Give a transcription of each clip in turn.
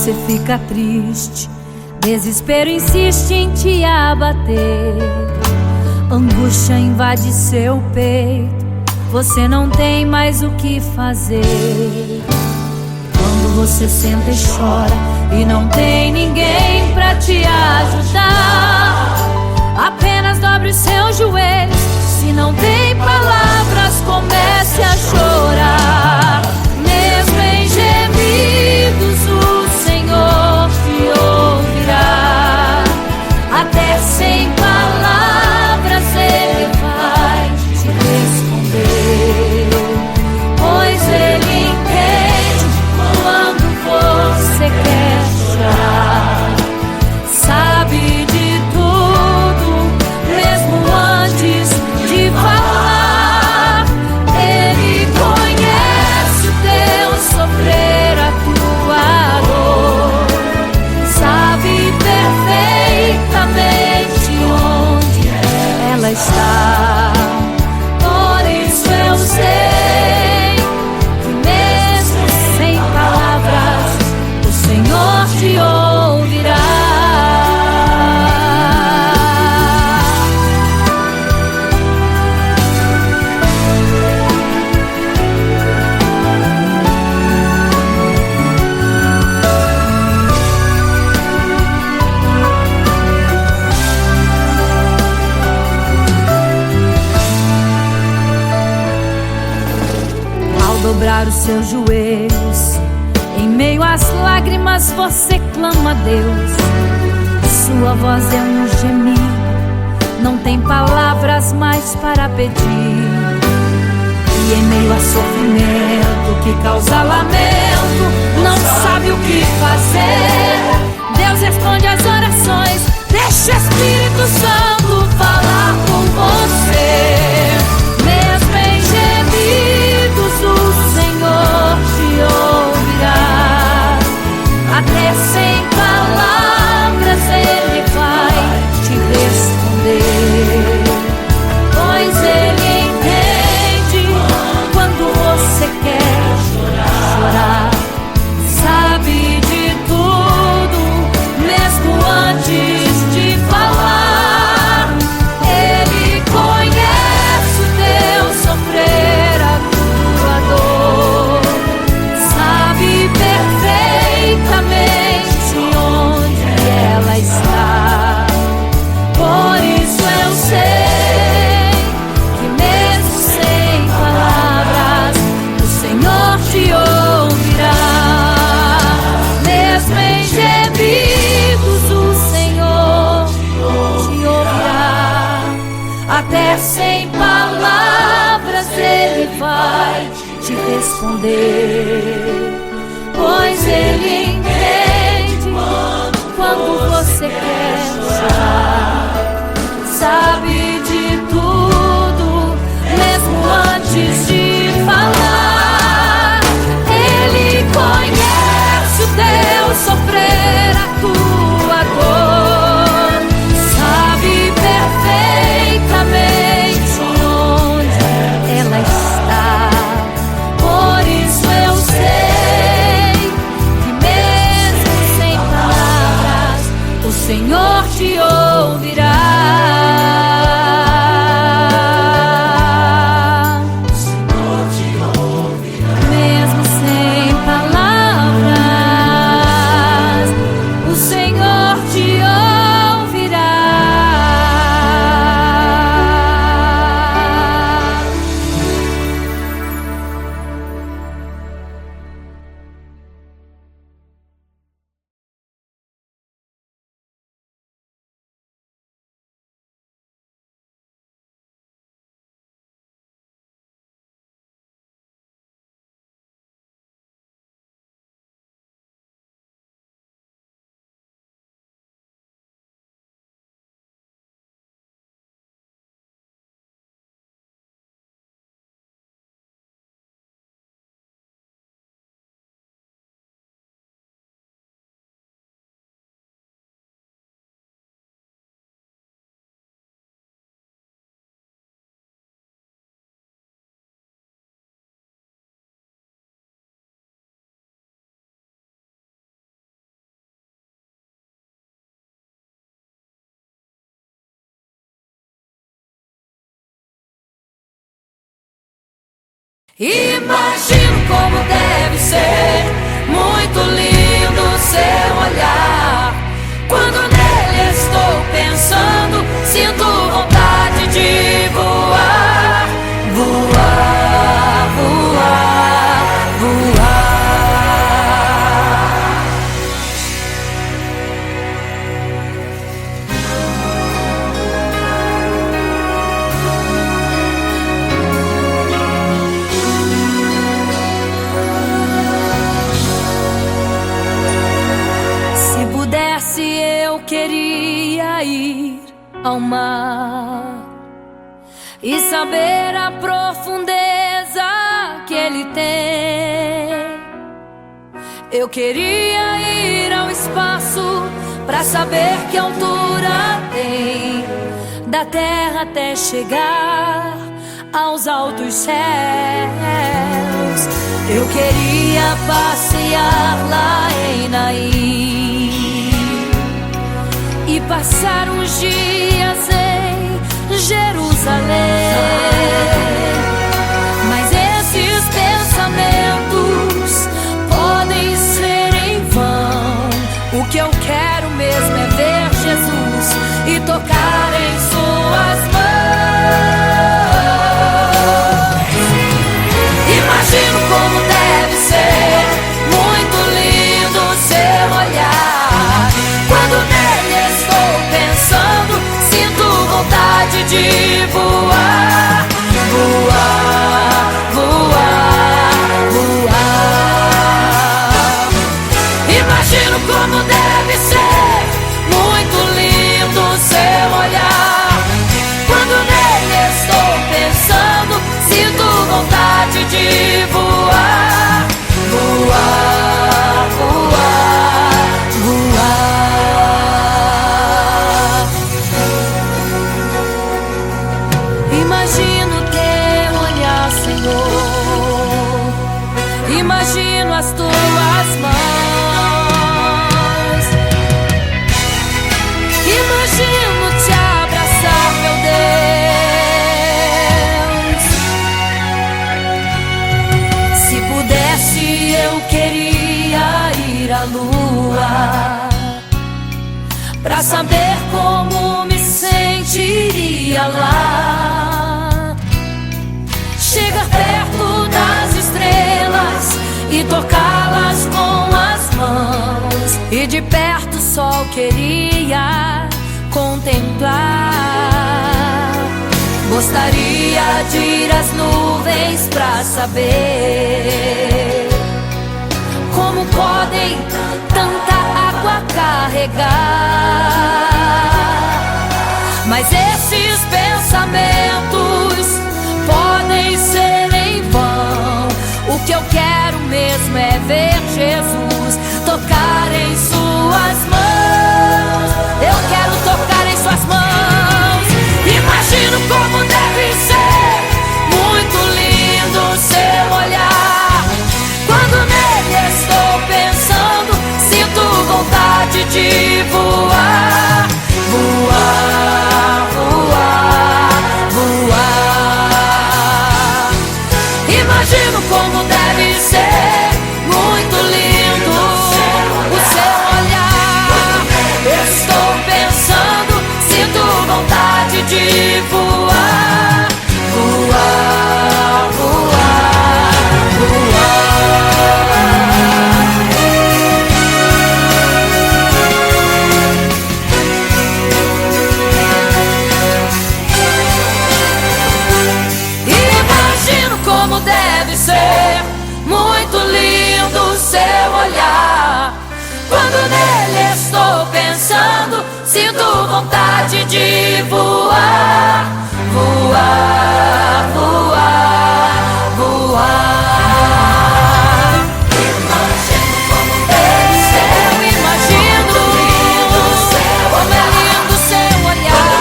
você fica triste, desespero insiste em te abater, angústia invade seu peito, você não tem mais o que fazer. Quando você senta e chora e não tem ninguém pra te ajudar, apenas dobre os seus joelhos. Se não tem palavras, comece a chorar. Mesmo em gemidos, o Senhor te ouvirá. Até sem palavras Ele vai te responder, pois Ele entende quando você quer chorar. Sabe de tudo, mesmo antes de falar. Ele conhece o teu sofrer, a tua dor. Sabe perfeitamente onde ela está. Por isso eu sei que mesmo sem palavras o Senhor te ouvirá. Dobrar os seus joelhos, em meio às lágrimas você clama a Deus. Sua voz é um gemido, não tem palavras mais para pedir. E em meio a sofrimento que causa lamento, não sabe o que fazer. Deus responde às orações, deixa o Espírito Santo falar com você. Mesmo em gemidos o Senhor te ouvirá. Até sem palavras Ele vai te responder, pois Ele entende quando você quer chorar. Sabe de tudo, mesmo antes de falar. Ele conhece o teu sofrer, a tua dor. Sabe perfeitamente onde ela está. Por isso eu sei que mesmo sem palavras o Senhor te ouvirá. Mesmo em gemidos o Senhor te ouvirá. Até sem palavras Ele vai te responder, pois Ele entende quando você quer chorar. Sabe de tudo, mesmo antes de falar. Ele conhece o teu sofrer, a tua dor. Sabe perfeitamente onde ela está. Por isso eu sei Imagino como deve ser muito lindo seu olhar. Quando nele estou pensando, sinto vontade de voar, voar, voar, voar. Se pudesse, eu queria ir ao mar e saber a profundeza que ele tem. Eu queria ir ao espaço pra saber que altura tem, da terra até chegar aos altos céus. Eu queria passear lá em Naim e passar uns dias em Jerusalém. Mas esses pensamentos podem ser em vão. O que eu quero mesmo é ver Jesus e tocar em suas mãos. Imagino como deve ser muito lindo seu olhar. Quando nele estou pensando, sinto vontade de voar, voar, voar, voar. Imagino como deve ser muito lindo seu olhar. Quando nele estou pensando, sinto vontade de voar, voar, voar, voar. Imagino teu olhar, Senhor. Imagino as tuas mãos. Imagino te abraçar, meu Deus. Se pudesse, eu queria ir à lua pra saber como me sentiria lá. Chegar perto das estrelas e tocá-las com as mãos, e de perto só queria contemplar. Gostaria de ir às nuvens pra saber como podem tanta água carregar. Mas esses pensamentos podem ser em vão. O que eu quero mesmo é ver Jesus tocar em suas mãos. Eu quero tocar em suas mãos. Imagino como deve ser muito lindo seu olhar. Quando nele estou pensando, sinto vontade de voar, voar, voar, voar. Imagino como deve ser muito lindo o seu olhar. Estou pensando, sinto vontade de voar, voar, voar, voar. Imagino como deve ser muito lindo seu olhar. Quando nele estou pensando, sinto vontade de voar, voar, voar, voar. Imagino como deve ser, eu imagino como é lindo seu olhar.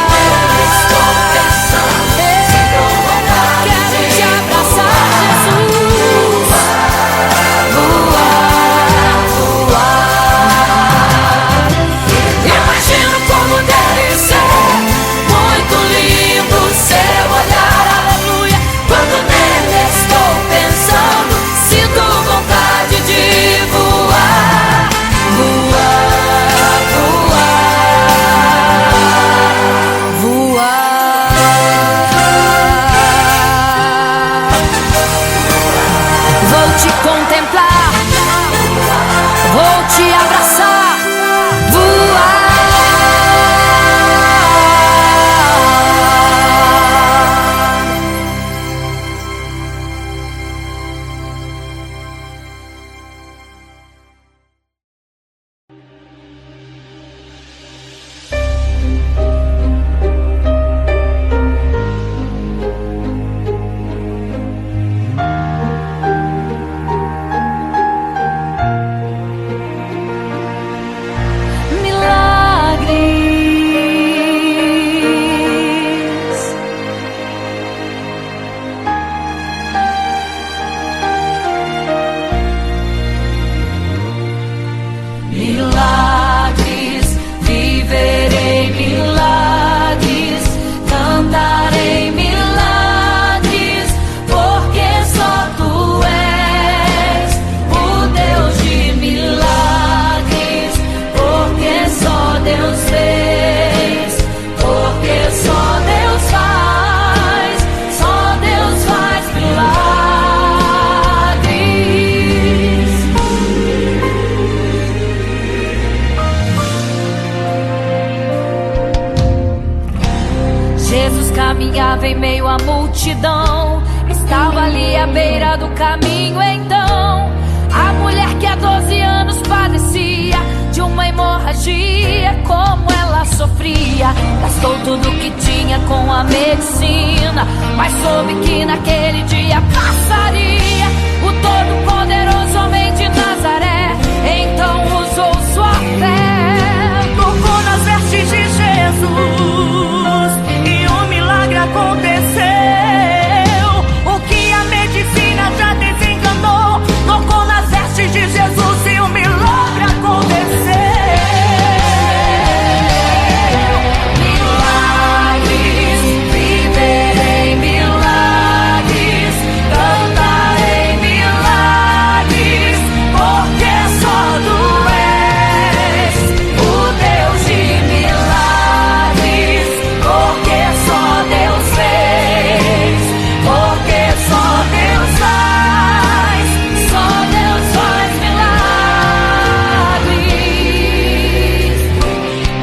Estou pensando, quero te abraçar, Jesus. Voar, voar. Imagino como deve ser muito lindo seu olhar, aleluia. te abraçar, voar. Milagres, viverei milagres, cantarei milagres, porque só tu és o Deus de milagres, porque só Deus fez, porque só Deus faz milagres. Jesus caminhava em meio à multidão, estava ali à beira do caminho então. A mulher que há 12 anos padecia de uma hemorragia, como ela sofria. Gastou tudo que tinha com a medicina, mas soube que naquele dia passaria. O Todo-Poderoso homem de Nazaré então usou sua fé, tocou nas vestes de Jesus e um milagre aconteceu. O que a medicina já desenganou, tocou nas vestes de Jesus e um milagre aconteceu. Milagres, viverei milagres, cantarei milagres, porque só tu és o Deus de milagres, porque só Deus fez, porque só Deus faz milagres.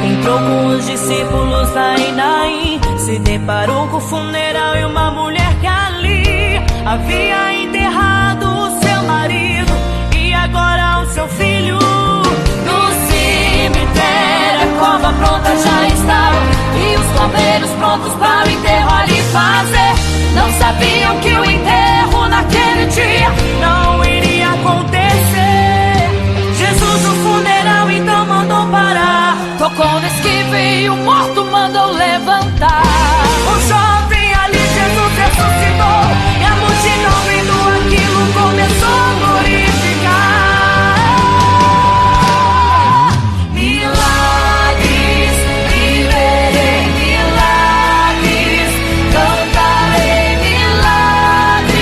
Entrou com os discípulos lá em Naim, se deparou com o funeral e uma mulher que ali havia enterrado o seu marido e agora o seu filho. No cemitério a cova pronta já estava e os bombeiros prontos para o enterro ali fazer. Não sabiam que o enterro naquele dia não iria acontecer. Jesus no funeral então mandou parar, tocou no esquife e o morto mandou levantar. O jovem ali Jesus ressuscitou e a multidão vendo aquilo começou a glorificar. Milagres, viverei milagres, cantarei milagres,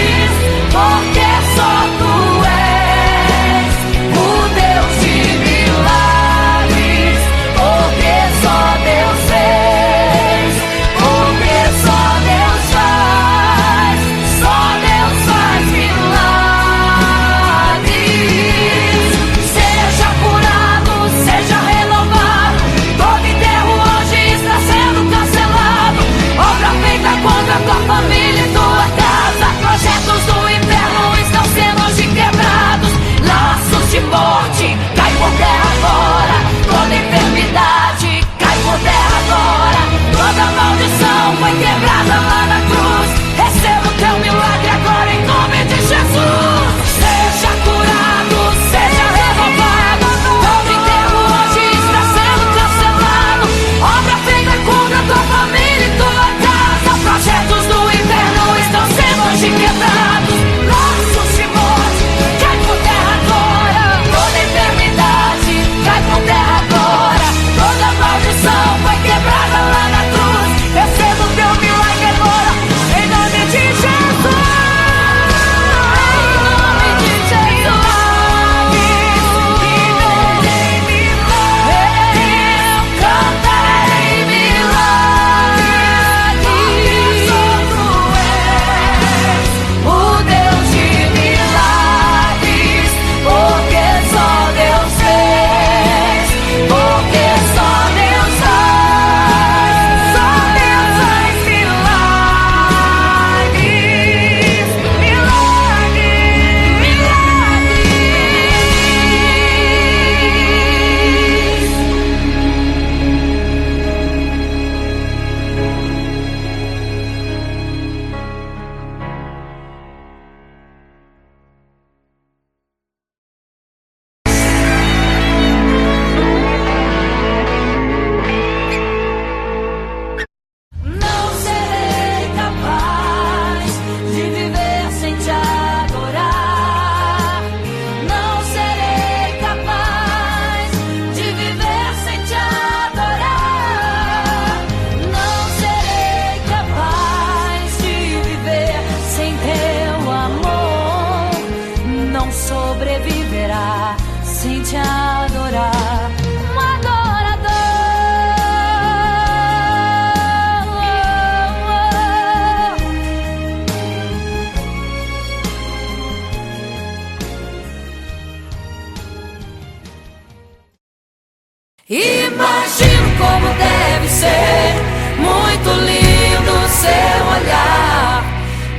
Imagino como deve ser muito lindo seu olhar.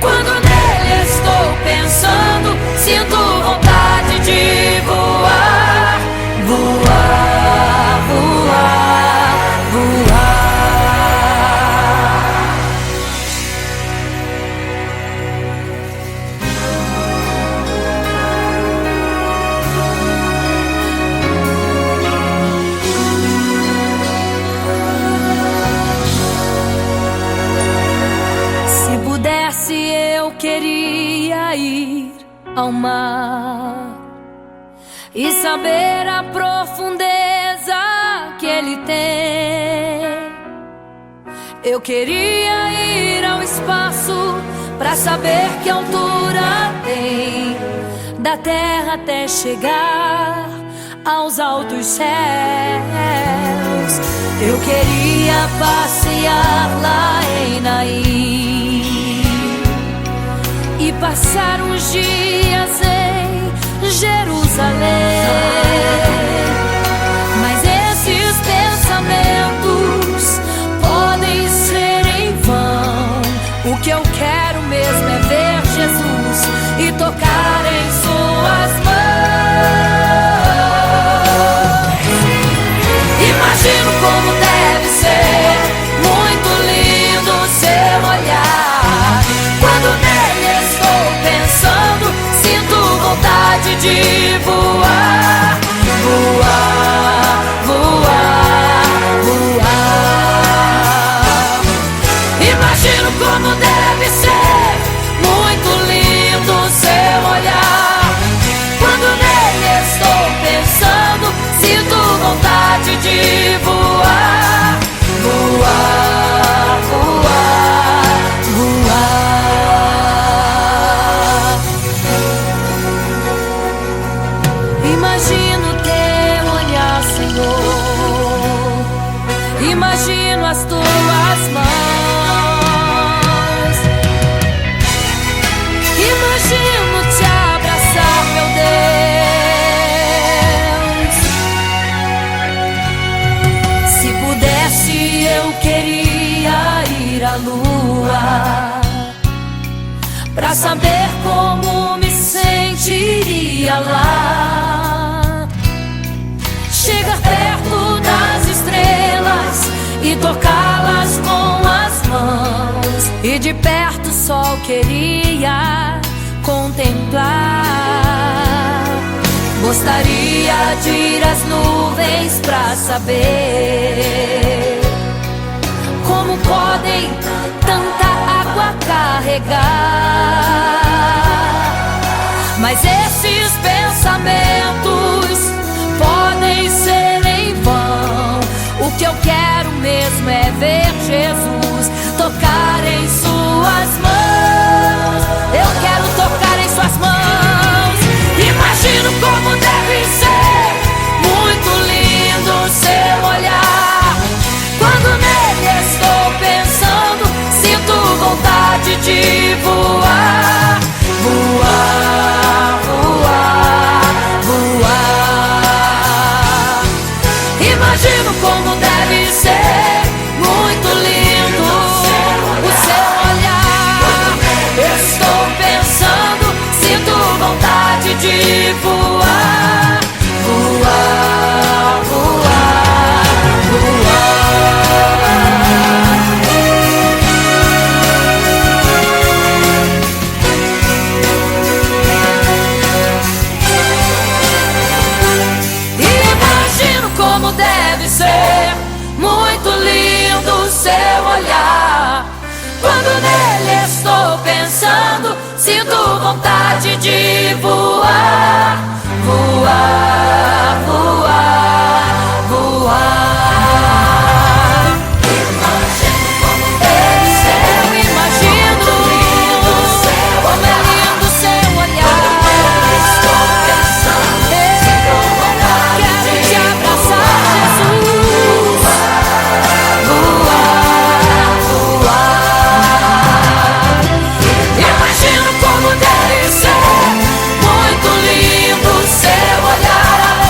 Quando nele estou pensando, sinto vontade de voar, voar, voar, voar. Se pudesse, eu queria ir ao mar e saber a profundeza que ele tem. Eu queria ir ao espaço pra saber que altura tem, da terra até chegar aos altos céus. Eu queria passear lá em Naim e passar uns dias em Jerusalém. Mas esses pensamentos podem ser em vão. O que eu quero mesmo é ver Jesus e tocar em suas mãos. Imagino como deve ser muito lindo seu olhar. Quando nele estou pensando, sinto vontade de voar, voar, voar, voar. Imagino como deve ser muito lindo seu olhar. Quando nele estou pensando, sinto vontade de voar, voar, voar, voar. Imagino teu olhar, Senhor. Imagino as tuas mãos. Imagino te abraçar, meu Deus. Se pudesse, eu queria ir à lua pra saber como me sentiria lá. Chegar perto das estrelas e tocá-las com as mãos, e de perto só queria contemplar. Gostaria de ir às nuvens pra saber como podem tanta água carregar. Mas esses pensamentos podem ser em vão. O que eu quero mesmo é ver Jesus, tocar em suas mãos. Eu quero tocar em suas mãos. Imagino como deve ser muito lindo seu olhar. Quando nele estou pensando, sinto vontade de voar, voar, voar, voar. Imagino como deve ser muito lindo o seu olhar. Estou pensando, sinto vontade de voar, voar, voar, voar. Imagino como deve ser muito lindo seu olhar. Quando nele estou pensando, sinto vontade de voar, voar, voar, voar. Imagino como deve ser. Eu imagino como é lindo seu olhar. Estou pensando, sinto vontade. Quero te abraçar, Jesus. Voar, voar. Imagino como deve ser muito lindo seu olhar.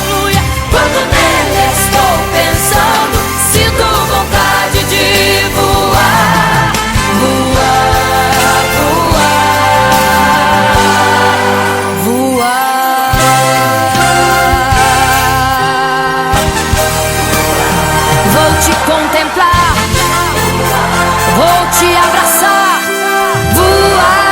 te abraçar, voar.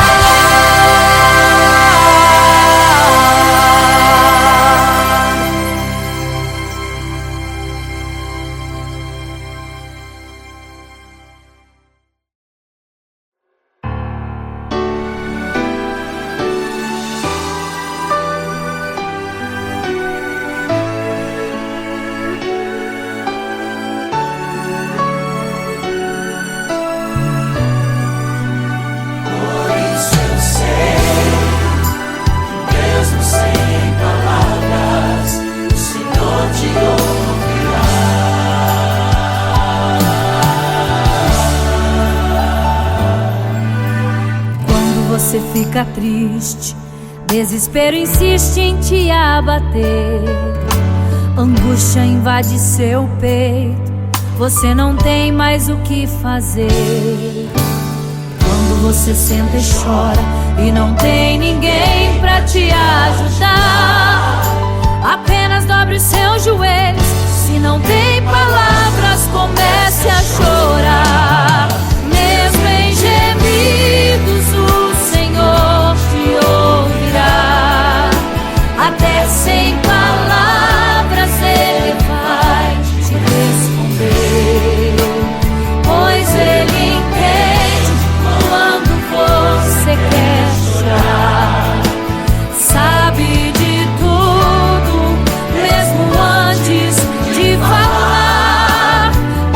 Você fica triste, desespero insiste em te abater, angústia invade seu peito, você não tem mais o que fazer. Quando você senta e chora e não tem ninguém pra te ajudar, apenas dobre os seus joelhos. Se não tem palavras, comece a chorar. Mesmo em gemidos, o Senhor te ouvirá. Até sem palavras Ele vai te responder, pois Ele entende quando você quer chorar. Sabe de tudo, mesmo antes de falar.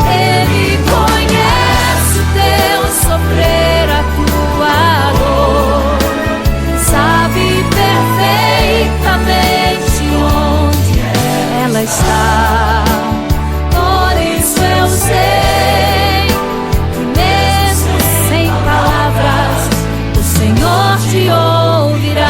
Ele conhece o teu sofrer, a tua dor. Sabe perfeitamente onde ela está. Por isso eu sei que mesmo sem palavras o Senhor te ouvirá.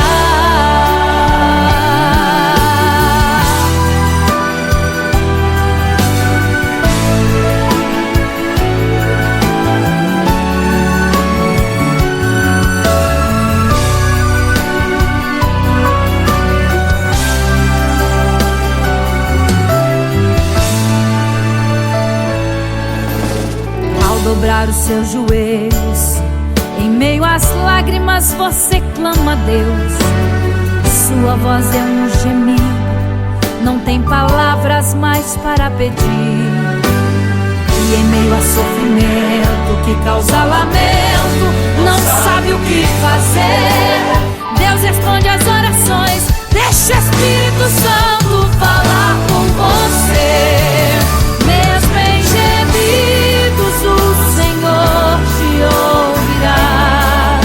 Ao dobrar os seus joelhos, em meio às lágrimas você clama a Deus. Sua voz é um gemido, não tem palavras mais para pedir. E em meio a sofrimento que causa lamento, não sabe o que fazer. Deus responde às orações, deixa o Espírito Santo falar com você. Mesmo em gemidos o Senhor te ouvirá.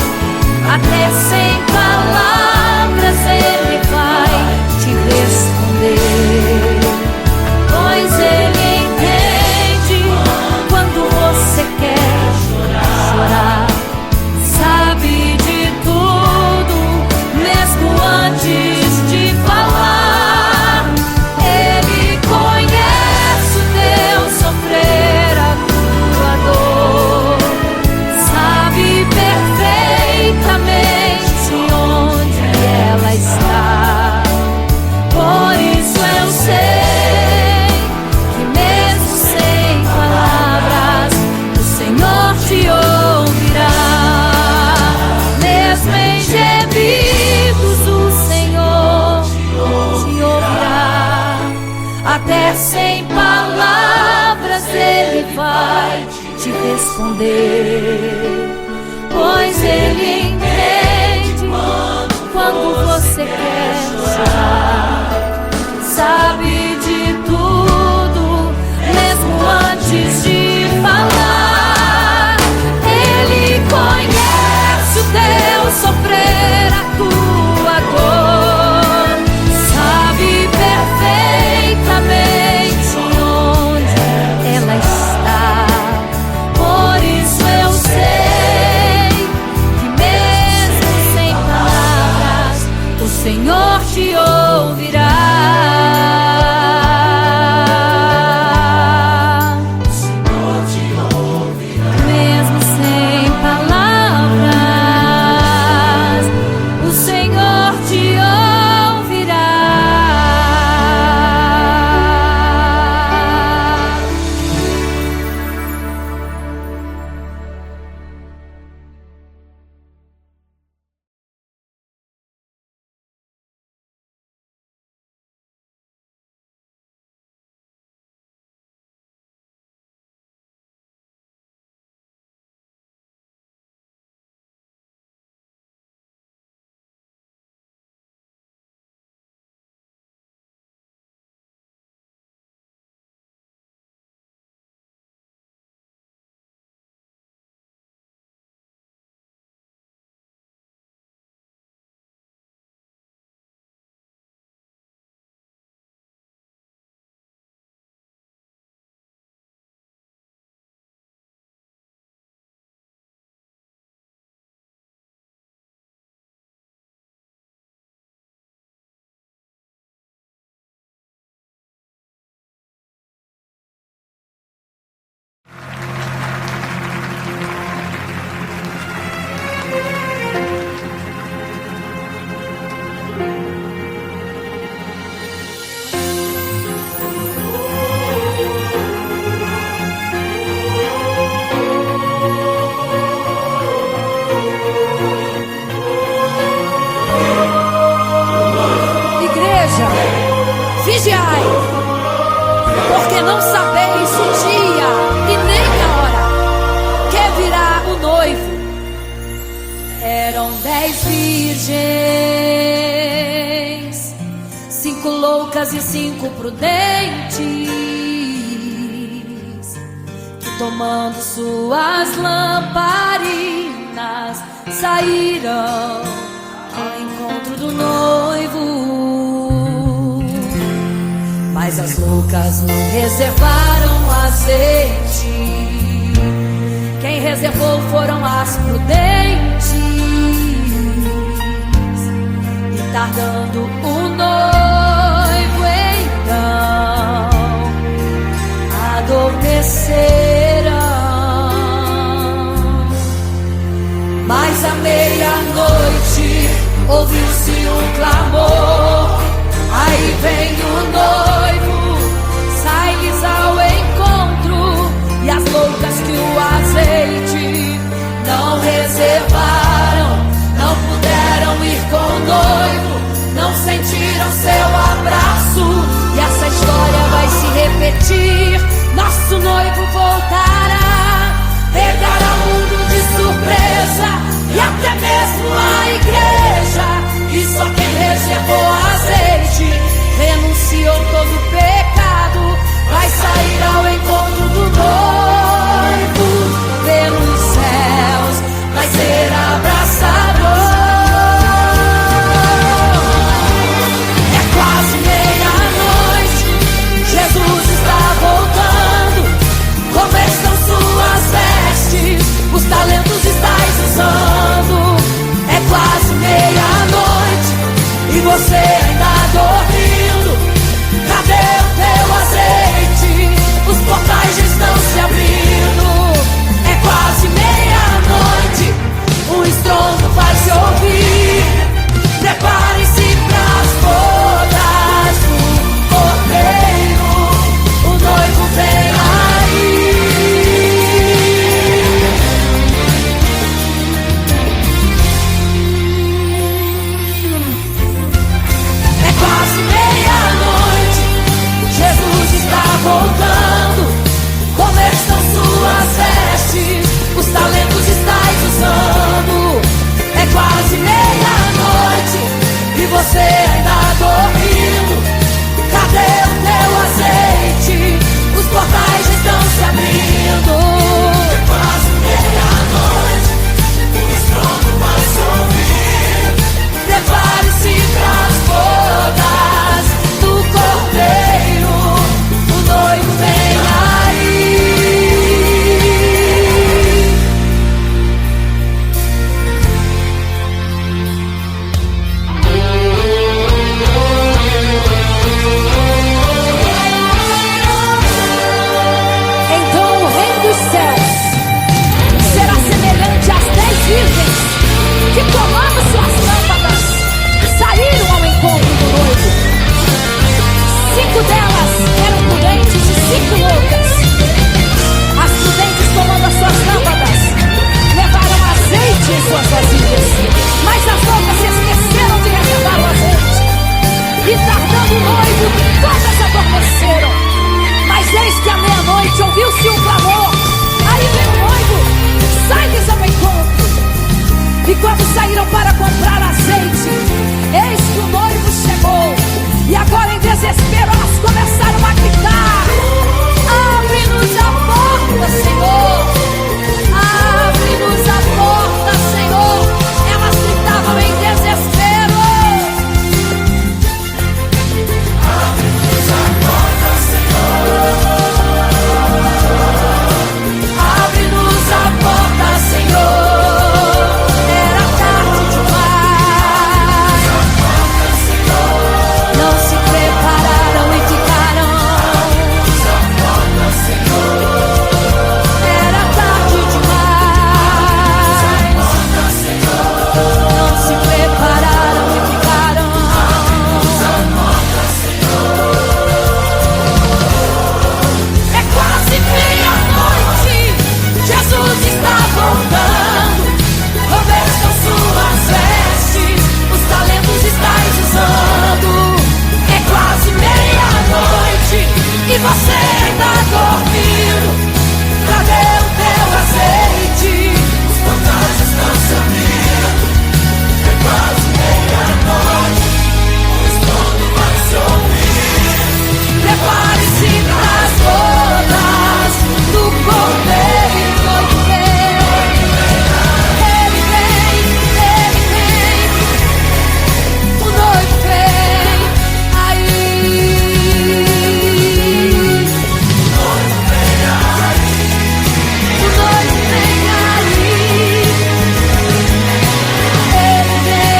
Até sem palavras Ele vai te responder, pois Ele entende quando você quer chorar. Sabe de tudo, mesmo antes de falar. Ele conhece o teu sofrer, a tua dor. Sabe perfeitamente onde ela está. Por isso eu sei que mesmo sem palavras o Senhor te ouvirá. Mesmo em gemidos o Senhor te ouvirá. Até sem palavras Ele vai te responder, pois Ele entende quando você quer chorar. Sabe de tudo, mesmo antes de falar. Ele conhece o teu sofrer, a tua dor. Sabe perfeitamente onde ela está. Por isso eu sei que mesmo sem palavras o Senhor te ouvirá. porque não sabeis o dia e nem a hora que virá o noivo. Eram 10 virgens, 5 loucas e 5 prudentes, que tomando suas lamparinas saíram ao encontro do noivo. Mas as loucas não reservaram azeite, quem reservou foram as prudentes. E tardando o noivo então adormeceram. Mas à meia-noite ouviu-se um clamor: aí vem o noivo, sai-lhes ao encontro. E as loucas que o azeite não reservaram, não puderam ir com o noivo, não sentiram seu você tá dormindo, cadê o teu azeite? Os portais estão se abrindo, é quase meia-noite, o estrondo vai se ouvir. Prepare-se pras bodas do Cordeiro. Ele vem, o noivo vem aí. O noivo vem aí. Ele vem.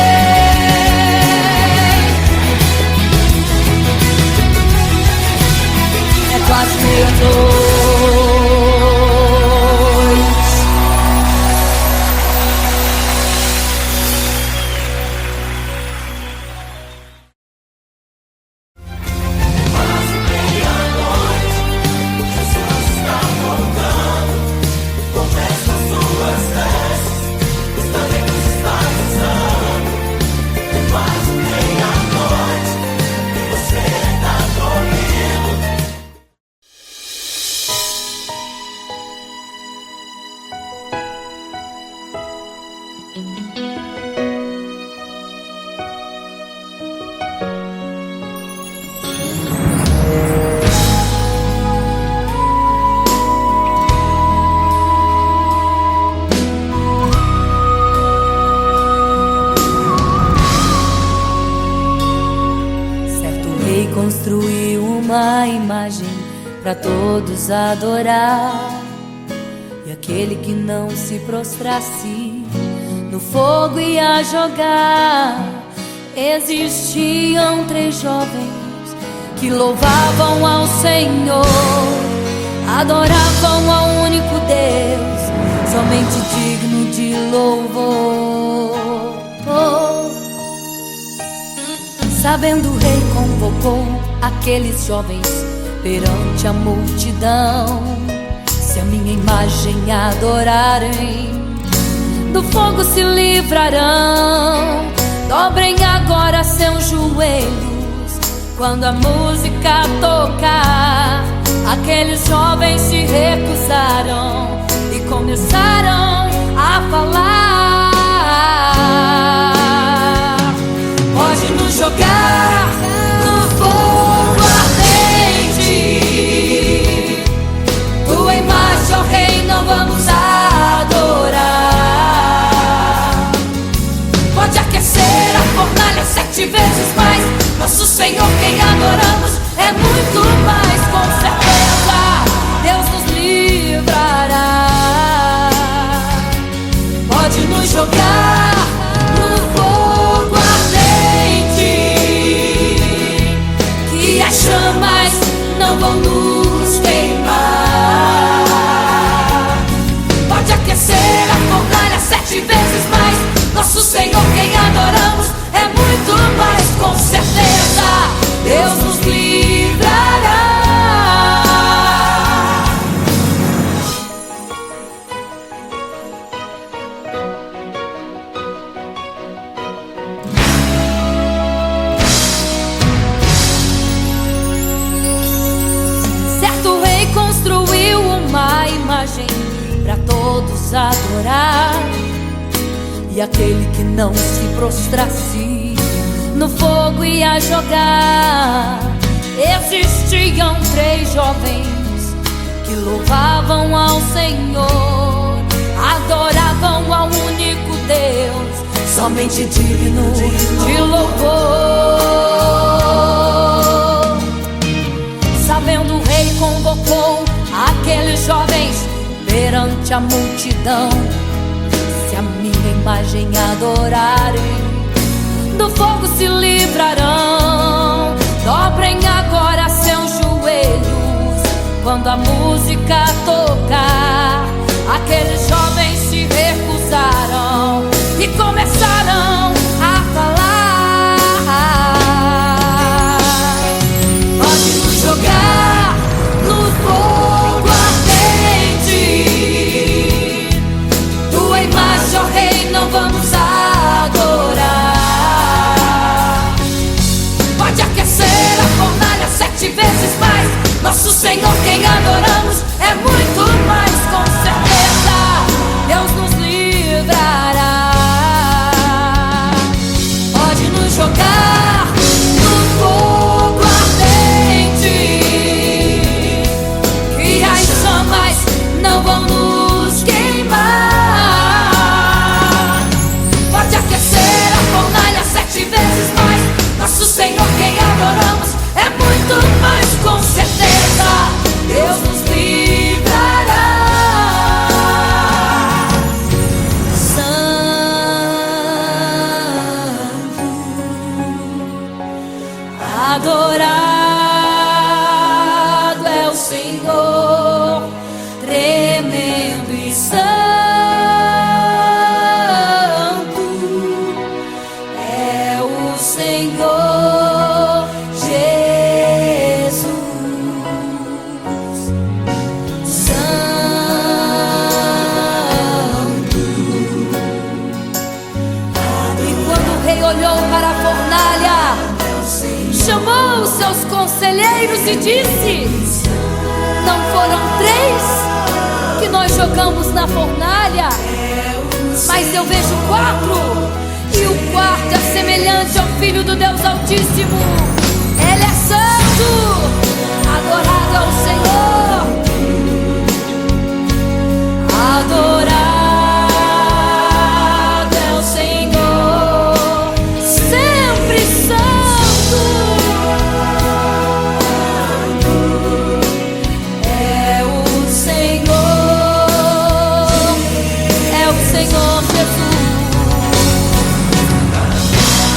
É quase meia-noite. Construiu uma imagem para todos adorar, e aquele que não se prostrasse no fogo ia jogar. Existiam 3 jovens que louvavam ao Senhor, adoravam ao único Deus, somente digno de louvor. Sabendo, o rei convocou aqueles jovens perante a multidão. Se a minha imagem adorarem, do fogo se livrarão. Dobrem agora seus joelhos quando a música tocar. Aqueles jovens se recusaram e começaram a falar: pode nos jogar no fogo ardente, tua imagem, ó Rei, não vamos adorar. Pode aquecer a fornalha 7 vezes mais, nosso Senhor quem adoramos é muito mais. Com certeza Deus nos livrará. Pode nos jogar no fogo ardente, que as chamas não vão nos queimar. Pode aquecer a fornalha 7 vezes mais, nosso Senhor quem adoramos é muito mais. Com certeza Deus nos livrará. Certo rei construiu uma imagem para todos adorar, e aquele que não se prostrasse no fogo ia jogar. Existiam 3 jovens que louvavam ao Senhor, adoravam ao único Deus, somente digno de louvor. Sabendo, o rei convocou aqueles jovens perante a multidão. Se a minha imagem adorarem, do fogo se livrarão. Dobrem agora seus joelhos quando a música tocar. Aqueles jovens se recusaram e começaram a falar: pode nos jogar no fogo ardente, tua imagem, ó Rei, não vamos adorar. Pode aquecer a fornalha 7 vezes mais, Nosso Senhor, quem adoramos, é muito mais, com certeza. Deus nos livrará. Pode nos jogar no fogo ardente, e as chamas não vão nos queimar. Pode aquecer a fornalha 7 vezes mais. Nosso Senhor, quem adoramos, é muito mais, com certeza. Deus nos livrará. Santo, adorado é o Senhor, tremendo e santo é o Senhor Jesus. Santo. E quando o rei olhou para a fornalha, chamou os seus conselheiros e disse: não foram 3 que nós jogamos na fornalha, mas eu vejo 4, e o quarto é semelhante ao Filho do Deus Altíssimo. Ele é santo, adorado é o Senhor, adorado é o Senhor, sempre santo é o Senhor Jesus.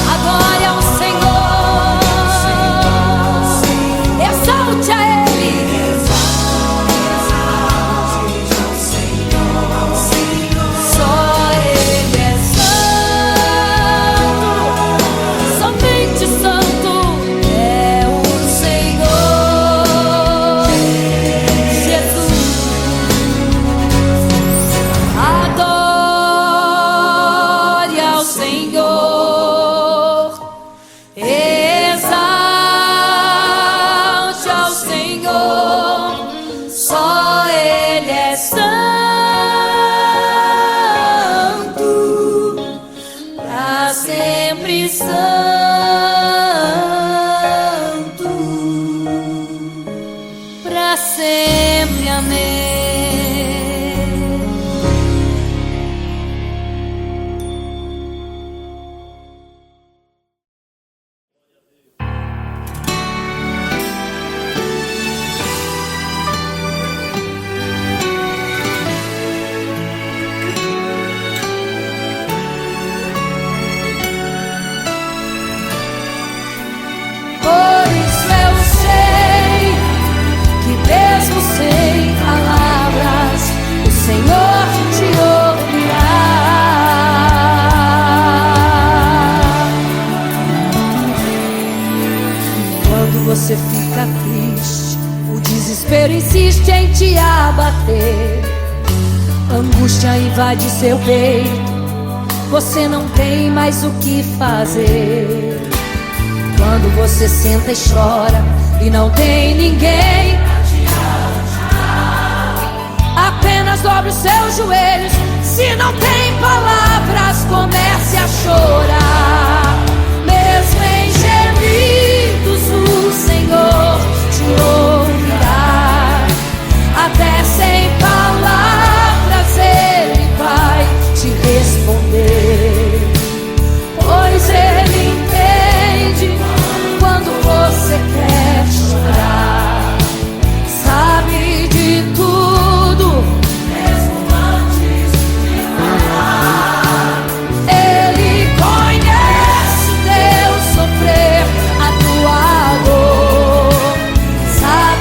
Adore ao Senhor, exalte a Ele. Só Ele é santo, somente santo é o Senhor Jesus. Adore ao Senhor, exalte ao Senhor, só Ele é santo, pra sempre santo, pra sempre. Amém. Por isso eu sei que mesmo sem palavras, o Senhor te ouvirá. Quando você fica triste, o desespero insiste em te abater, a angústia invade seu peito, você não tem mais o que fazer. Quando você senta e chora e não tem ninguém, apenas dobre os seus joelhos. Se não tem palavras, comece a chorar. Mesmo em gemidos, o Senhor te ouvirá. Até sem palavras, Ele vai te responder, pois Ele entende quando você quer chorar. Sabe de tudo, mesmo antes de falar. Ele conhece o teu sofrer, a tua dor. Sabe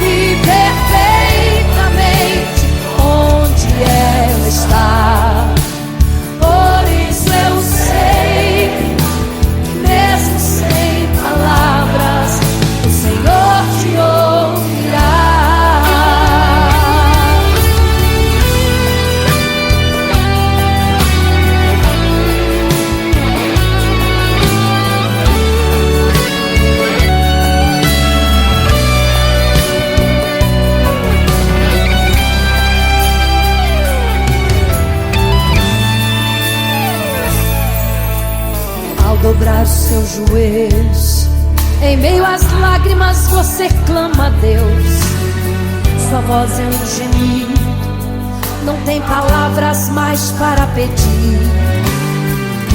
mas você clama a Deus. Sua voz é um gemido, não tem palavras mais para pedir.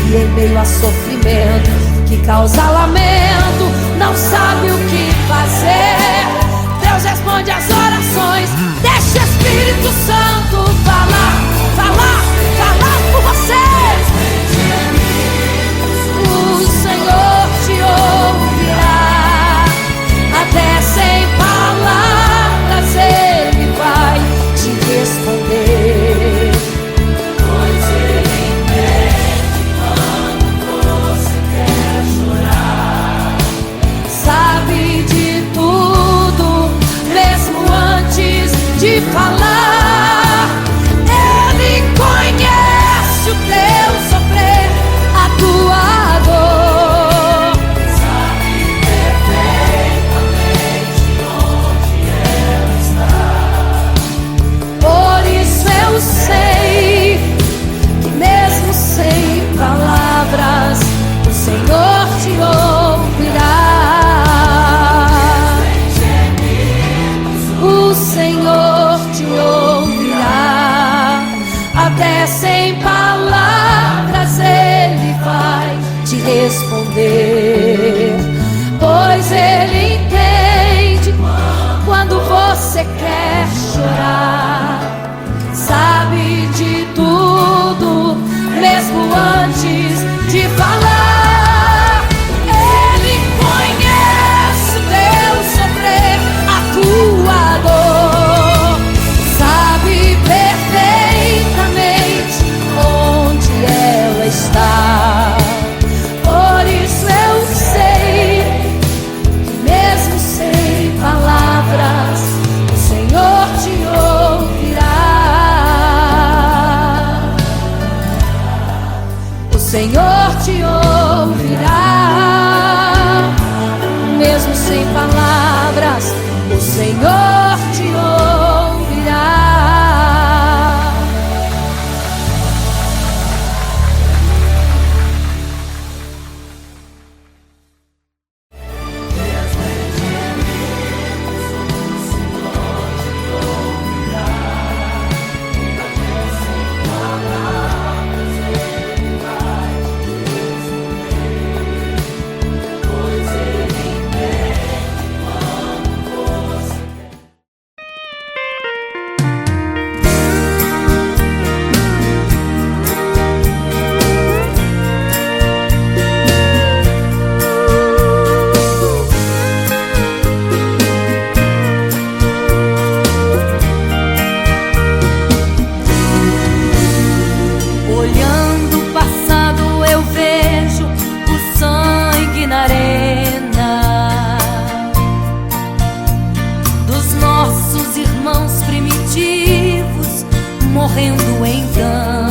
E em meio a sofrimento que causa lamento, não sabe o que fazer. Deus responde às orações. Deixa o Espírito Santo falar, falar, falar por você. O Senhor te ouvirá, até sem palavras Ele vai te responder. Pois Ele entende quando você quer chorar. Sabe de tudo, mesmo antes de falar. Ele conhece o teu sofrer, a tua dor. Sabe perfeitamente onde ela está. Por isso eu sei que mesmo sem palavras o Senhor te ouvirá. O Senhor te ouvirá, até sem palavras Ele vai te responder. Pois Ele entende quando você quer chorar. Sabe de tudo, mesmo antes de falar. Ele conhece o teu sofrer, a tua dor. Sabe perfeitamente onde ela está. Por isso eu sei que mesmo sem palavras o Senhor te ouvirá. O Senhor te ouvirá, mesmo sem palavras o Senhor te ouvirá. Olhando o passado eu vejo o sangue na arena dos nossos irmãos primitivos morrendo então.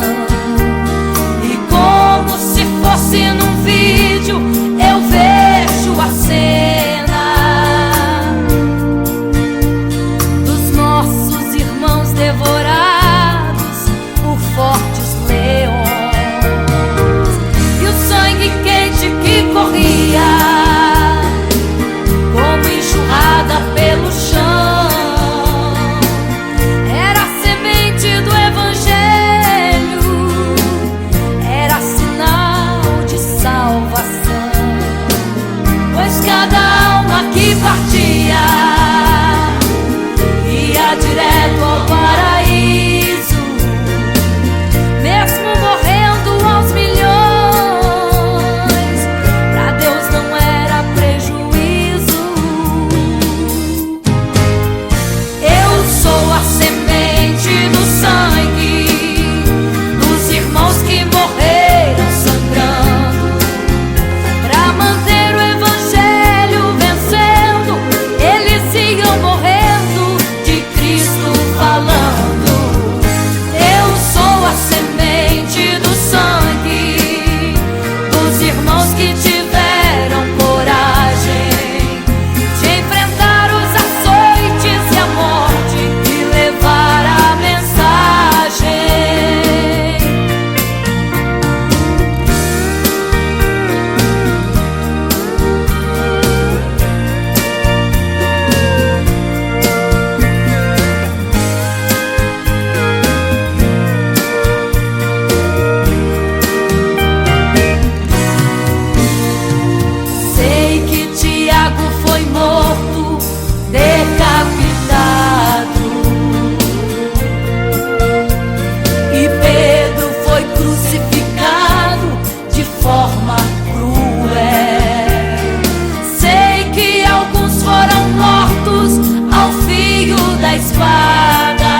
E como se fosse num vídeo eu vejo a cena dos nossos irmãos devorados por fortes leões. E o sangue quente que corria como enxurrada pelo chão era a semente do Evangelho espada.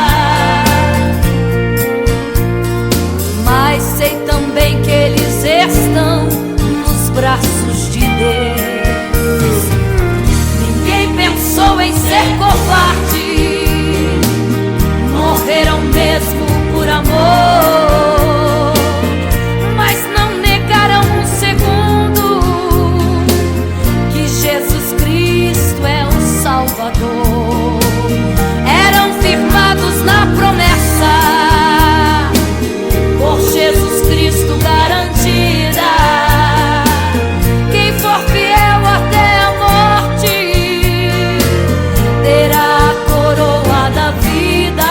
Mas sei também que eles estão nos braços de Deus. Ninguém pensou em ser covarde, morreram mesmo por amor, mas não negaram um segundo que Jesus Cristo é o Salvador. Eram firmados na promessa, por Jesus Cristo garantida. Quem for fiel até a morte terá a coroa da vida.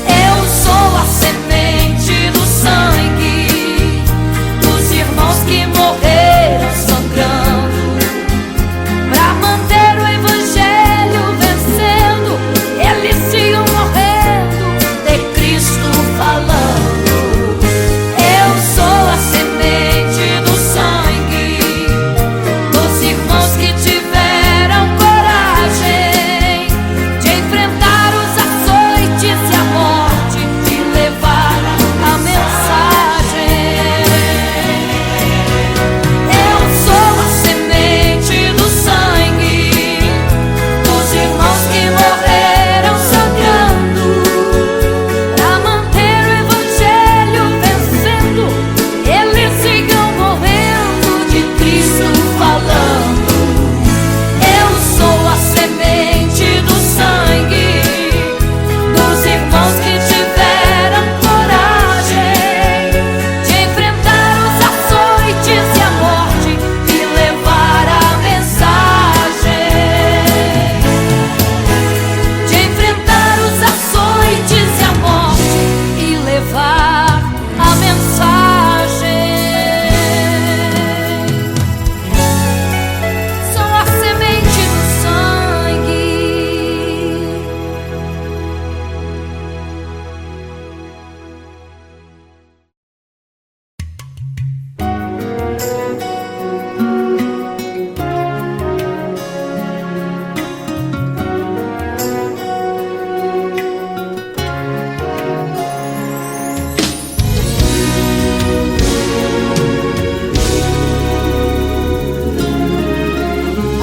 Eu sou a semente do sangue dos irmãos que morreram sangrando pra manter o evangelho vencendo. Eles iam morrendo de Cristo falando. Eu sou a semente do sangue dos irmãos que tiveram coragem de enfrentar os açoites e a morte, de levar a mensagem. Eu sou a semente do sangue dos irmãos que morreram sangrando pra manter o evangelho vencendo. Eles sigam morrendo de Cristo falando. Eu sou a semente do sangue dos irmãos que tiveram coragem de enfrentar os açoites e a morte e levar a mensagem. De enfrentar os açoites e a morte e levar a mensagem. Sou a semente do sangue.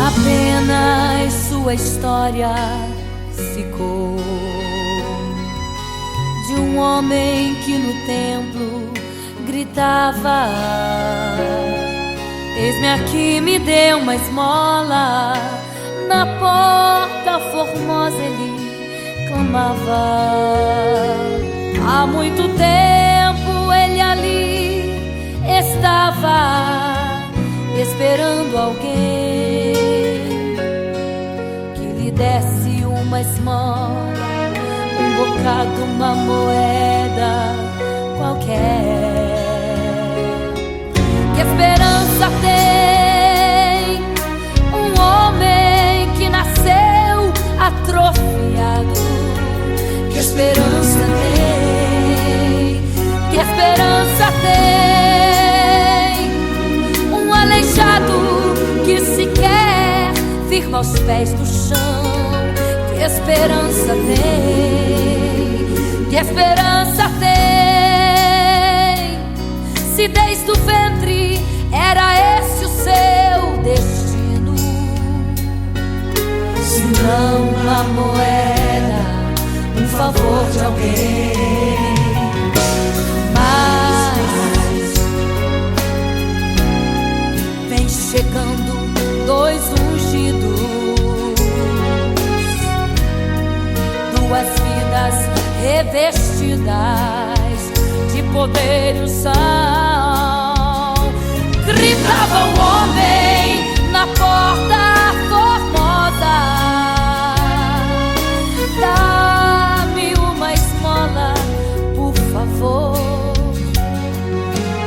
Apenas sua história ficou de um homem que no templo gritava: eis-me aqui, me dê uma esmola. Na porta formosa ele clamava. Há muito tempo ele ali estava esperando alguém que lhe desse uma esmola, um bocado, uma moeda qualquer. Que esperança tem um homem que nasceu atrofiado? Que esperança tem? Que esperança tem um aleijado que sequer firma os pés no chão? Que esperança tem? Que esperança tem? Se desde o ventre era esse o seu destino, se não uma moeda, um favor de alguém. Mas vem chegando dois ungidos, duas vidas revestidas de poder e unção. Gritava o homem na porta formosa: dá-me uma esmola, por favor.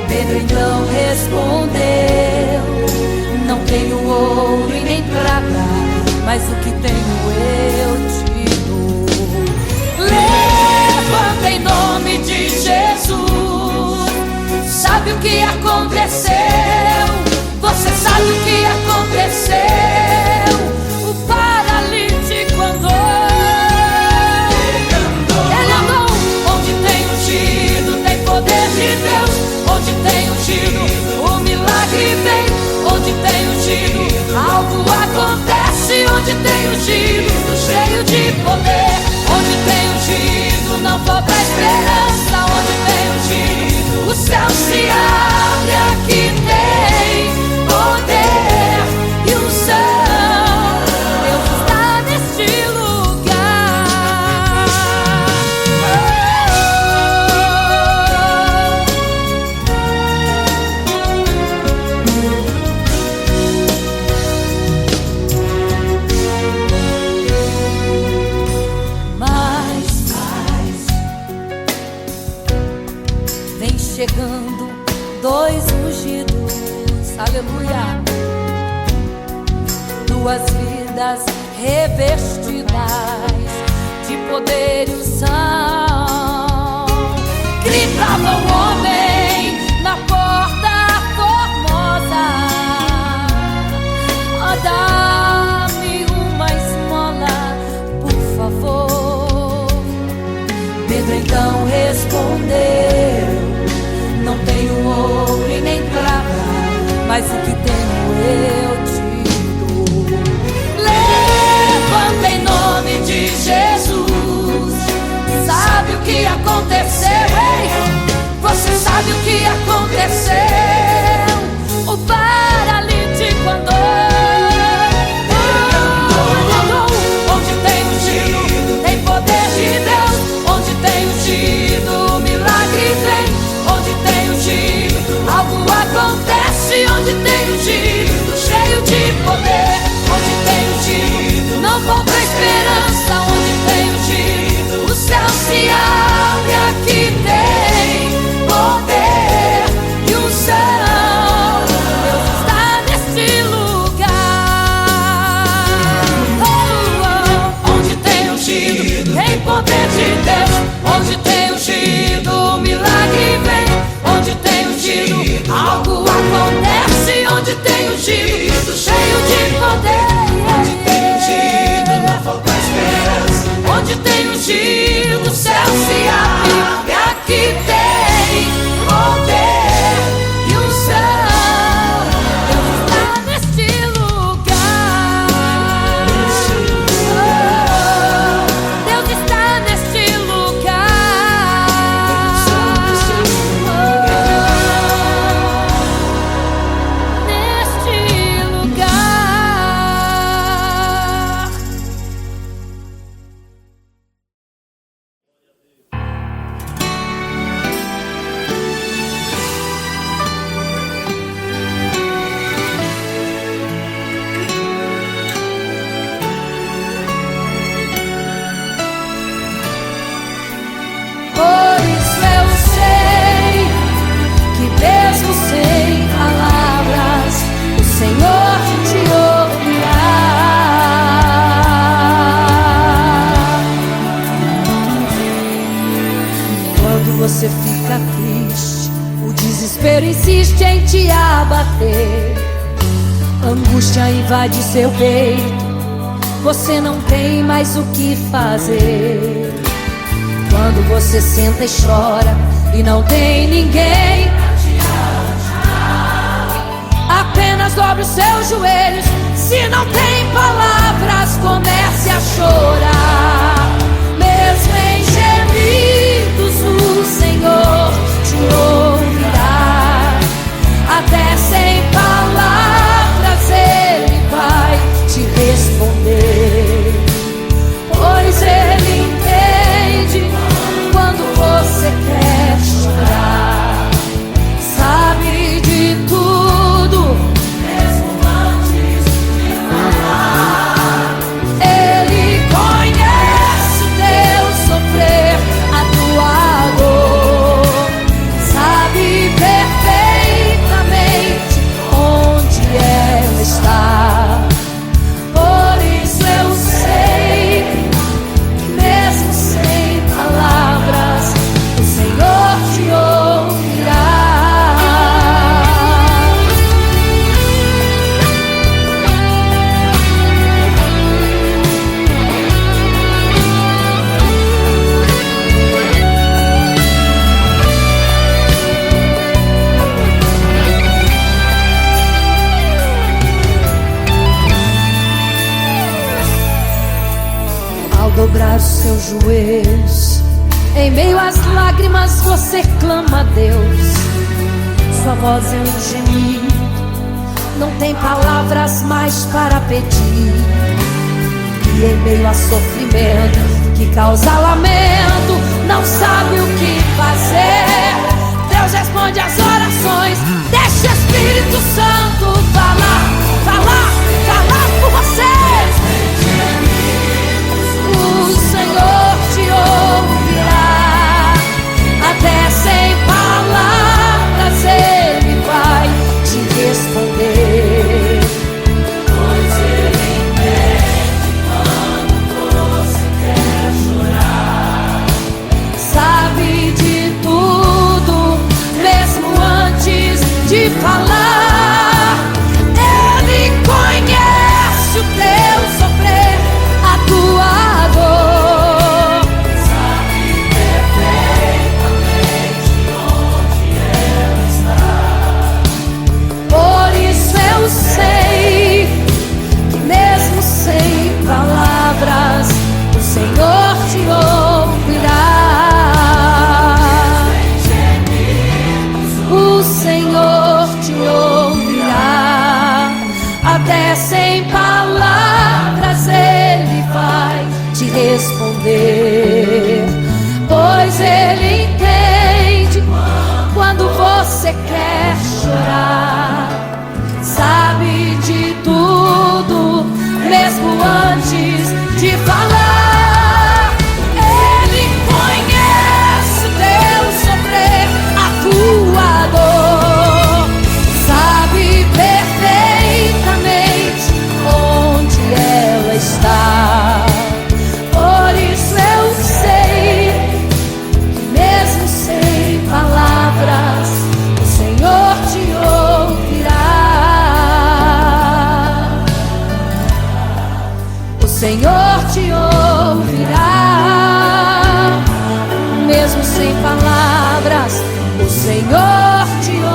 Pedro então respondeu: não tenho ouro e nem prata, mas o que tenho eu te dou. Levanta em nome de Jesus. Sabe o que aconteceu? Você sabe o que aconteceu? O paralítico onde tem ungido, cheio de poder. Onde tem ungido, não falta esperança. Onde tem ungido, o céu se abre. Aqui tem poder e unção. Deus está neste lugar. Vem chegando dois ungidos, aleluia. Duas vidas revestidas de poder e unção. Gritava o homem na porta formosa: oh, dá-me uma esmola, por favor. Pedro então respondeu: não tenho ouro e nem prata, mas o que tenho eu te dou. Levanta em nome de Jesus. Sabe o que aconteceu? Você sabe o que aconteceu? O paralítico andou. Onde tem ungido, tem poder de Deus. Onde tem ungido, o milagre vem. Onde tem ungido, algo acontece. Onde tem ungido, cheio de poder. Onde tem ungido, não falta esperança. Onde tem ungido, o céu se abre. Aqui tem poder e unção. Deus está neste lugar. Onde tem ungido, tem poder de Deus. Onde tem ungido, o milagre vem. Onde tem ungido, algo acontece. Onde tem ungido, cheio de poder. Onde tem ungido, não falta esperança. Onde tem ungido, o céu se abre. Aqui tem poder e unção. Deus está neste lugar. Deus está neste lugar. Neste lugar. Por isso eu sei que mesmo sem palavras, o Senhor te ouvirá. Quando você fica triste, o desespero insiste em te abater. Angústia invade seu peito, você não tem mais o que fazer. Quando você senta e chora e não tem ninguém, apenas dobre os seus joelhos. Se não tem palavras, comece a chorar. Mesmo em gemidos, o Senhor te ouvirá. Até sem palavras Ele vai te responder, pois Ele entende quando você quer chorar. Sabe de tudo, mesmo antes de falar. dobrar os seus joelhos. Em meio às lágrimas você clama a Deus. Sua voz é um gemido, não tem palavras mais para pedir. E em meio a sofrimento que causa lamento, não sabe o que fazer. Deus responde às orações. Deixa o Espírito Santo falar, falar, falar por você. O Senhor te ouvirá, até sem palavras Ele vai te responder. Pois Ele entende quando você quer chorar. Sabe de tudo, mesmo antes de falar. Ele conhece o teu sofrer, a tua dor. Sabe perfeitamente onde ela está. Por isso eu sei que mesmo sem palavras o Senhor te ouvirá. O Senhor te ouvirá, até sem palavras Ele vai te responder. Pois Ele entende quando você quer chorar. Sabe de tudo, mesmo antes de falar. Ele conhece o teu sofrer, a tua dor. Sabe perfeitamente onde ela está. Por isso eu sei que mesmo sem palavras o Senhor te ouvirá. O Senhor te ouvirá, mesmo sem palavras o Senhor te ouvirá.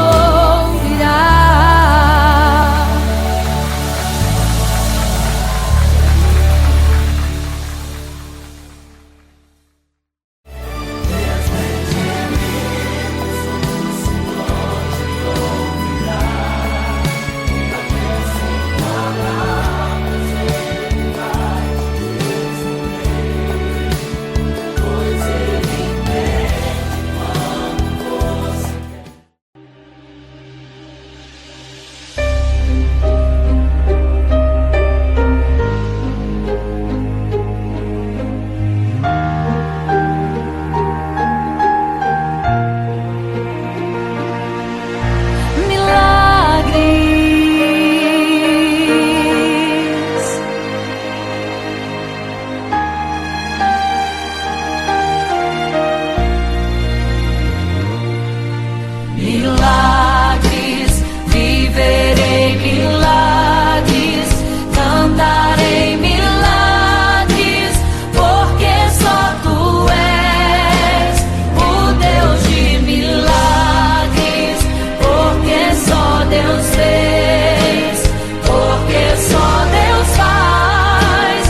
Milagres, viverei milagres, cantarei milagres, porque só Tu és o Deus de milagres, porque só Deus fez, porque só Deus faz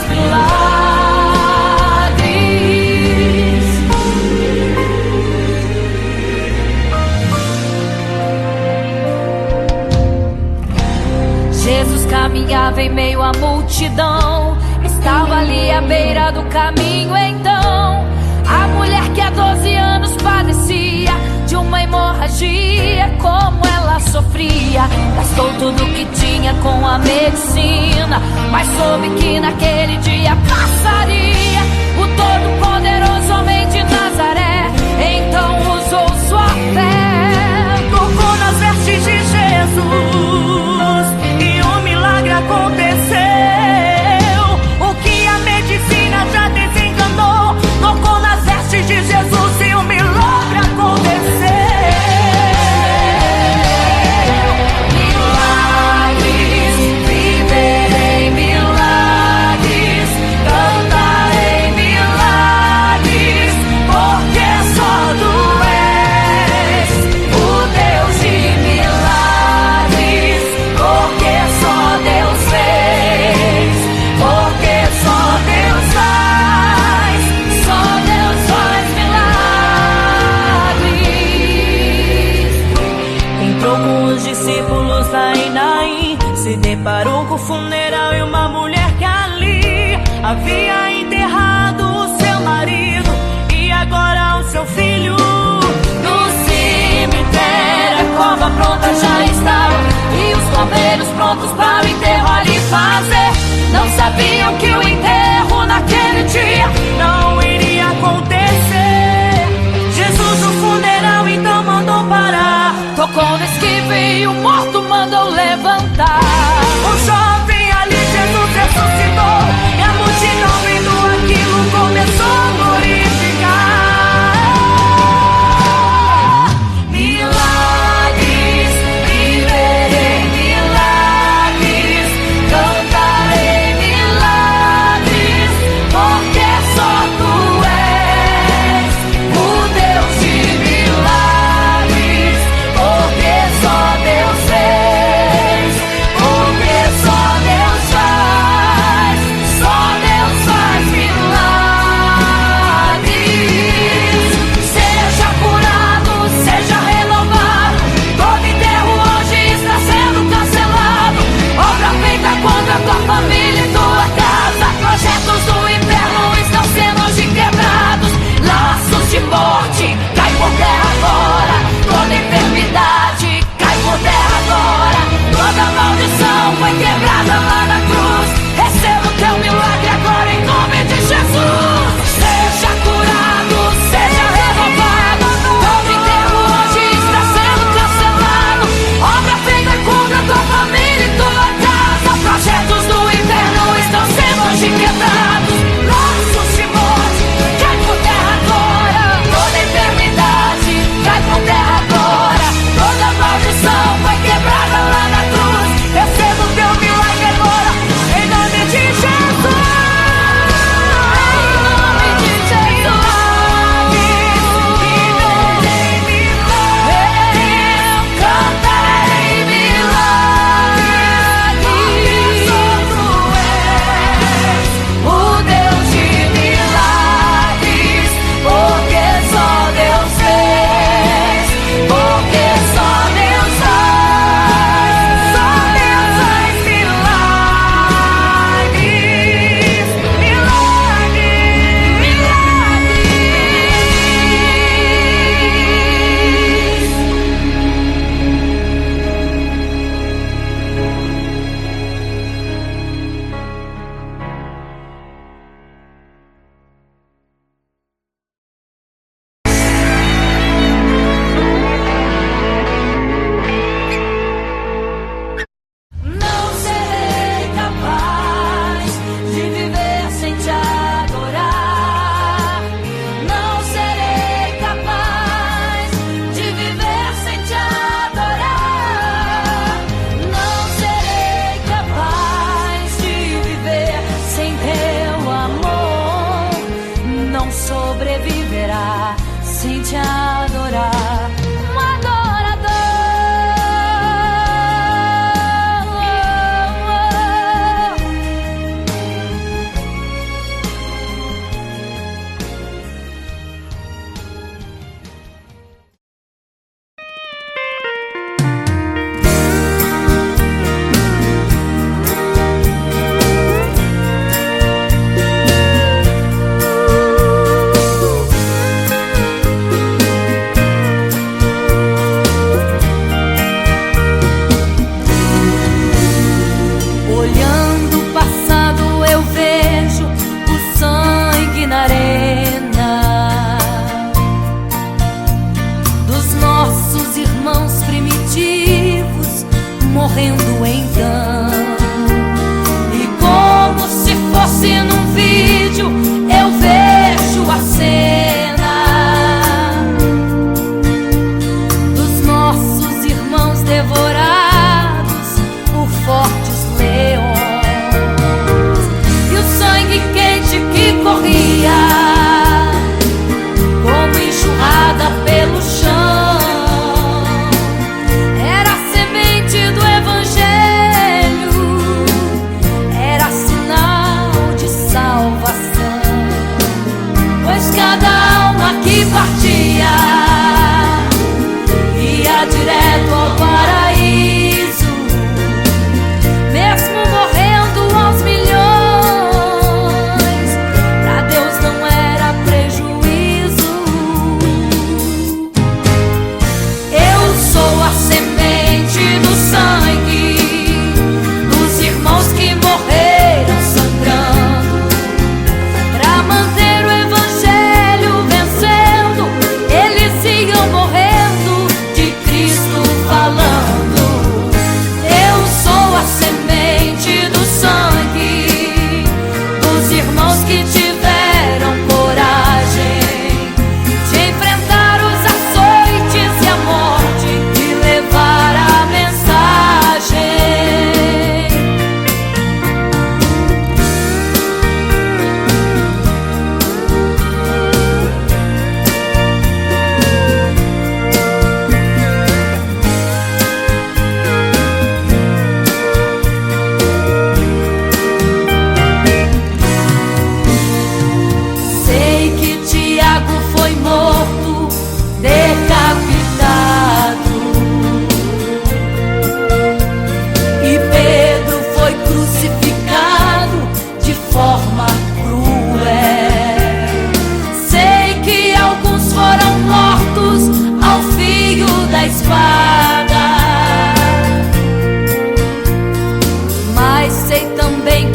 milagres. Jesus caminhava em meio à multidão, estava ali à beira do caminho então. A mulher que há 12 anos padecia de uma hemorragia, como ela sofria. Gastou tudo que tinha com a medicina, mas soube que naquele dia passaria. O Todo-Poderoso homem de Nazaré então usou sua fé, tocou nas vestes de Jesus e um milagre aconteceu. O que a medicina já desenganou, tocou nas vestes de Jesus e um milagre aconteceu. Milagres, viverei milagres, cantarei funeral e uma mulher que ali havia enterrado o seu marido e agora o seu filho. No cemitério a cova pronta já estava e os bombeiros prontos para o enterro ali fazer. Não sabiam que o enterro naquele dia não iria acontecer. Jesus no funeral então mandou parar, tocou no esquive e o morto mandou levantar. O jovem ali Jesus ressuscitou e a multidão vendo aquilo começou a glorificar. Milagres, viverei milagres, cantarei milagres, porque só tu és o Deus de milagres, porque só Deus fez, porque só Deus faz milagres. Seja curado, seja renovado, todo enterro hoje está sendo cancelado. Obra feita contra tua família e tua casa, projetos do inferno estão sendo hoje quebrados. Laços de morte, cai por terra agora. Toda enfermidade, cai por terra agora. Toda maldição foi quebrada lá na cruz. Receba o teu milagre agora em nome de Jesus. Seja curado, seja renovado, todo enterro hoje está sendo cancelado. Obra feita contra tua família e tua casa, projetos do inferno estão sendo hoje quebrados. Laços de morte, cai por terra agora. Toda enfermidade, cai por terra agora. Toda maldição foi quebrada lá na cruz. Receba o teu milagre agora, em nome de Jesus. Não serei capaz de viver sem te adorar. Não serei capaz de viver sem te adorar. Não serei capaz de viver sem teu amor. Não sobreviverá sem te adorar. Um adorador.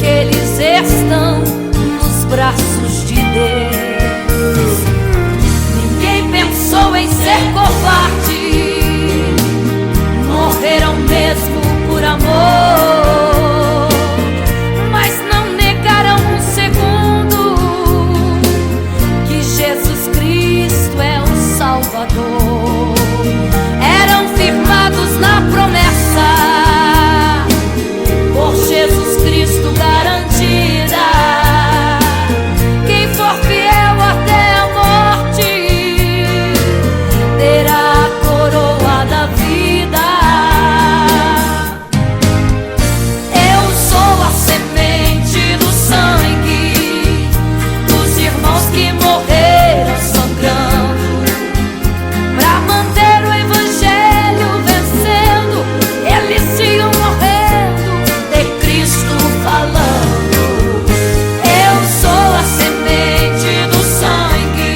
eles estão nos braços de Deus. Ninguém pensou em ser covarde, morreram mesmo por amor, mas não negaram um segundo que Jesus Cristo é o Salvador. Eram firmados na promessa, por Jesus Cristo garantida. Quem for fiel até a morte terá a coroa da vida. Eu sou a semente do sangue dos irmãos que morreram sangrando pra manter o evangelho vencendo. Eles iam morrendo de Cristo falando. Eu sou a semente do sangue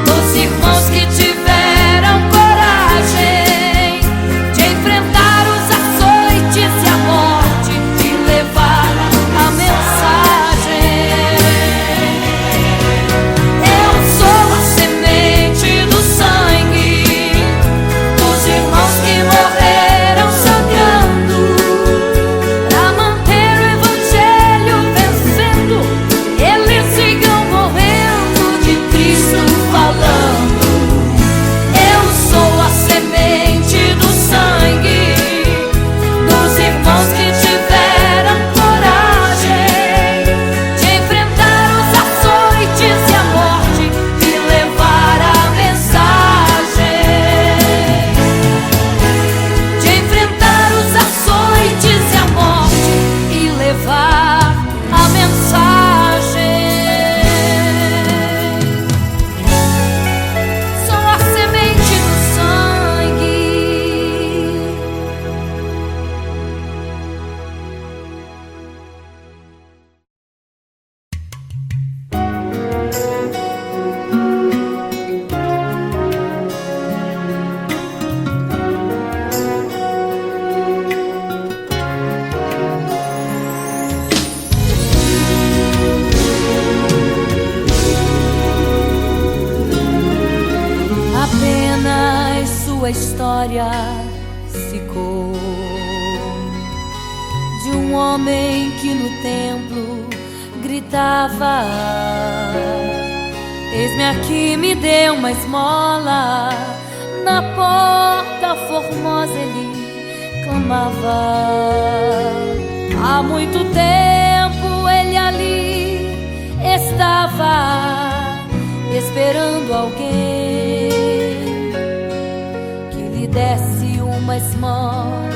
dos irmãos que tiveram coragem de enfrentar os açoites e a morte e levar a mensagem. Eu sou a semente do sangue dos irmãos que morreram sangrando pra manter o evangelho vencendo. Eles sigam morrendo de Cristo falando. Eu sou a semente do sangue dos irmãos que tiveram coragem de enfrentar os açoites e a morte e levar a mensagem. De enfrentar os açoites e a morte e levar a mensagem. Sou a semente do sangue. Apenas sua história ficou de um homem que no templo gritava: eis-me aqui, me dê uma esmola. Na porta formosa ele clamava. Há muito tempo ele ali estava esperando alguém que lhe desse uma esmola,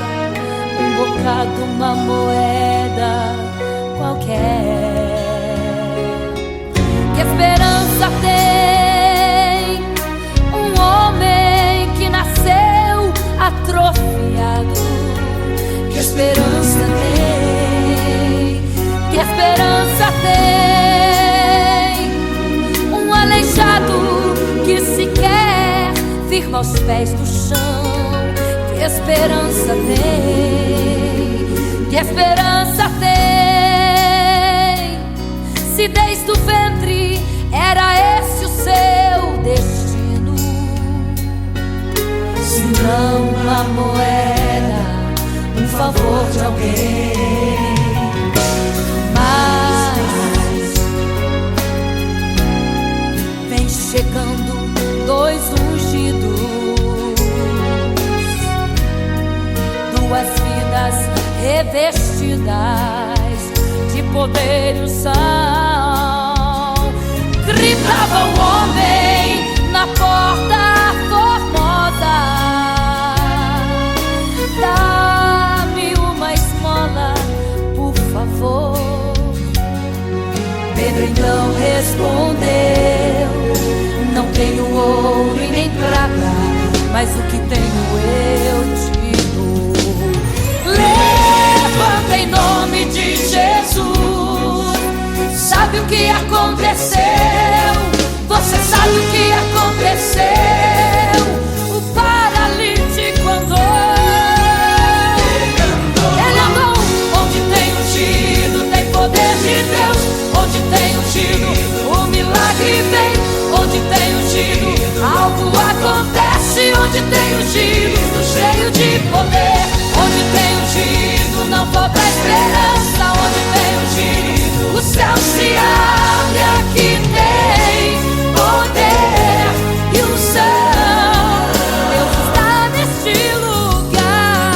um bocado, uma moeda qualquer. Que esperança tem um homem que nasceu atrofiado? Que esperança tem? Que esperança tem um aleijado que sequer firma os pés no chão? Que esperança tem? Que esperança tem? Se desde o ventre era esse o seu destino, se não uma moeda, um favor de alguém. Mas vem chegando dois ungidos, duas vidas revestidas de poder e unção. Gritava o homem na porta formosa: dá-me uma esmola, por favor. Pedro então respondeu: não tenho ouro e nem prata, mas o que tenho eu te dou. Levanta em nome de Jesus. Sabe o que aconteceu? Você sabe o que aconteceu? O paralítico andou. Ele andou onde tem ungido. de poder. Onde tem ungido não falta esperança. Onde tem ungido o céu se abre. Aqui tem poder e unção. Deus está neste lugar.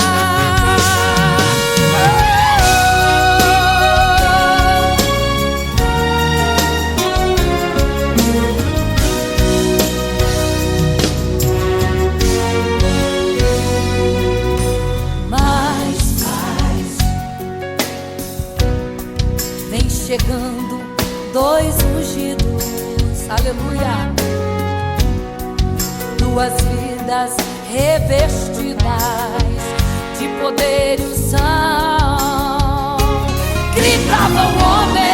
Vem chegando dois ungidos, aleluia. Duas vidas revestidas de poder e unção. Gritava o homem.